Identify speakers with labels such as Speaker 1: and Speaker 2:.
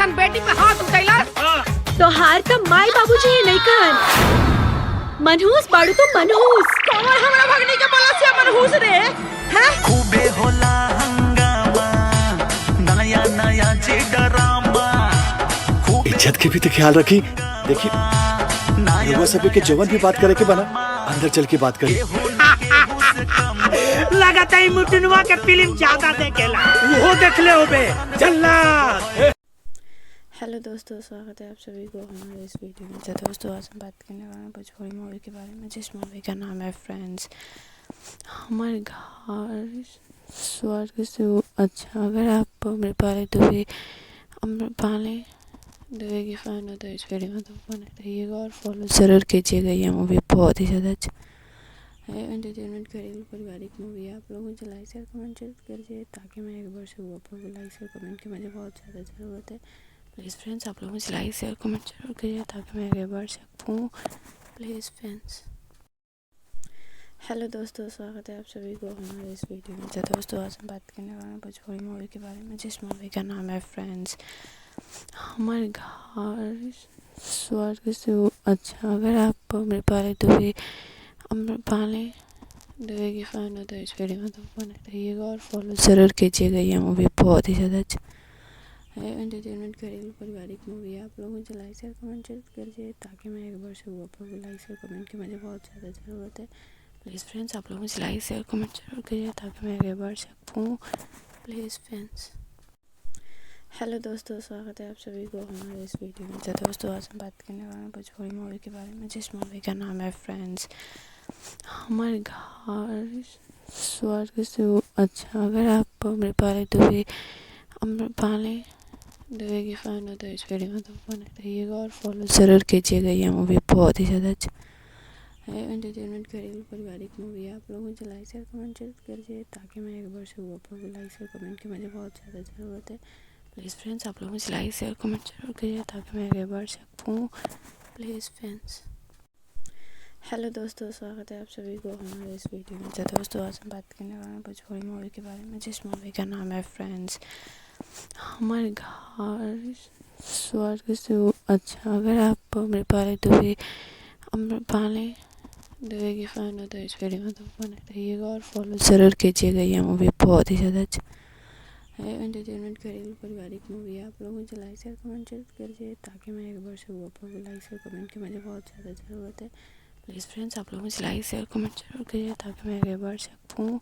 Speaker 1: अपन बेटी पे हाथ उठैलस।
Speaker 2: तो हार त माई बाबूजी ही नहीं कहन। मनहूस बाड़ू तो मनहूस।
Speaker 1: कौन हमरा भगनी के बोला से मनहूस रे? हैं?
Speaker 3: खूबे होला हंगामा, नया नया जे डरामा।
Speaker 4: इज्जत की भी तो ख्याल रखी। देखिए लोगों सभी के जवन भी बात करे के बना अंदर चल के बात करी।
Speaker 1: लगाता ही मुटनुआ के फिल्म ज्यादा देखेला। वो देख ले होबे जल्लाद।
Speaker 5: हेलो दोस्तों, स्वागत है आप सभी को हमारे इस वीडियो में। तो दोस्तों आज हम बात करने वाले हैं भोजपुरी मूवी के बारे में, जिस मूवी का नाम है फ्रेंड्स। हमारे घर स्वर्ग से अच्छा। अगर आप अमृपाली दुबे की फ़ैन हो तो इस वीडियो में तो बने रहिएगा और फॉलो ज़रूर कीजिएगा। ये मूवी बहुत ही ज़्यादा अच्छा है, एंटरटेनमेंट करेगी, पारिवारिक मूवी है। आप लोग मुझे लाइक शेयर कमेंट जरूर करिए ताकि मैं एक बार से वो आप लोगों को लाइक शेयर कमेंट की मुझे बहुत ज़्यादा ज़रूरत है। प्लीज़ फ्रेंड्स आप लोग मुझे लाइक शेयर कमेंट जरूर करिए ताकि मैं आगे बढ़ सकूँ। Please friends. हेलो दोस्तों, स्वागत है आप सभी को हमारे इस वीडियो में। तो दोस्तों आज हम बात करने वाले हैं भोजपुरी मूवी के बारे में, जिस मूवी का नाम है फ्रेंड्स। हमारे घर स्वर्ग से अच्छा। अगर आप अमृपाली दुबे की फ़ैन हो तो इस वीडियो में तो बने रहिएगा और फॉलो ज़रूर कीजिएगा। ये मूवी बहुत ही ज़्यादा अच्छा है, एंटरटेनमेंट करेगी, पारिवारिक मूवी है। आप लोग मुझे लाइक शेयर कमेंट जरूर करिए ताकि मैं एक बार से वो आप लोगों को लाइक शेयर कमेंट की मुझे बहुत ज़्यादा ज़रूरत है। प्लीज़ फ्रेंड्स आप लोग मुझे लाइक शेयर कमेंट जरूर करिए ताकि मैं आगे बढ़ सकूँ। Please friends. हेलो दोस्तों, स्वागत है आप सभी को हमारे इस वीडियो में। तो दोस्तों आज हम बात करने वाले हैं भोजपुरी मूवी के बारे में, जिस मूवी का नाम है फ्रेंड्स। हमारे घर स्वर्ग से अच्छा। अगर आप अमृपाली दुबे की फ़ैन हो तो इस वीडियो में तो बने रहिएगा और फॉलो ज़रूर कीजिएगा। ये मूवी बहुत ही ज़्यादा अच्छा है, एंटरटेनमेंट करेगी, पारिवारिक मूवी है। आप लोग मुझे लाइक शेयर कमेंट जरूर करिए ताकि मैं एक बार से वो आप लोगों को लाइक शेयर कमेंट की मुझे बहुत ज़्यादा ज़रूरत है। प्लीज़ फ्रेंड्स आप लोग मुझे लाइक शेयर कमेंट जरूर करिए ताकि मैं आगे बढ़ सकूँ। Please friends. हेलो दोस्तों, स्वागत है आप सभी को हमारे इस वीडियो में। तो दोस्तों आज हम बात करने वाले हैं भोजपुरी मूवी के बारे में, जिस मूवी का नाम है फ्रेंड्स। हमारे घर स्वर्ग से अच्छा। अगर आप अमृपाली दुबे की फ़ैन हो तो इस वीडियो में तो बने रहिएगा और फॉलो ज़रूर कीजिएगा। ये मूवी बहुत ही ज़्यादा अच्छा है, एंटरटेनमेंट करेगी, पारिवारिक मूवी है। आप लोग मुझे लाइक शेयर कमेंट जरूर करिए ताकि मैं एक बार से वो आप लोगों को लाइक शेयर कमेंट की मुझे बहुत ज़्यादा ज़रूरत है। प्लीज़ फ्रेंड्स आप लोग मुझे लाइक शेयर कमेंट जरूर करिए ताकि मैं आगे बढ़ सकूँ।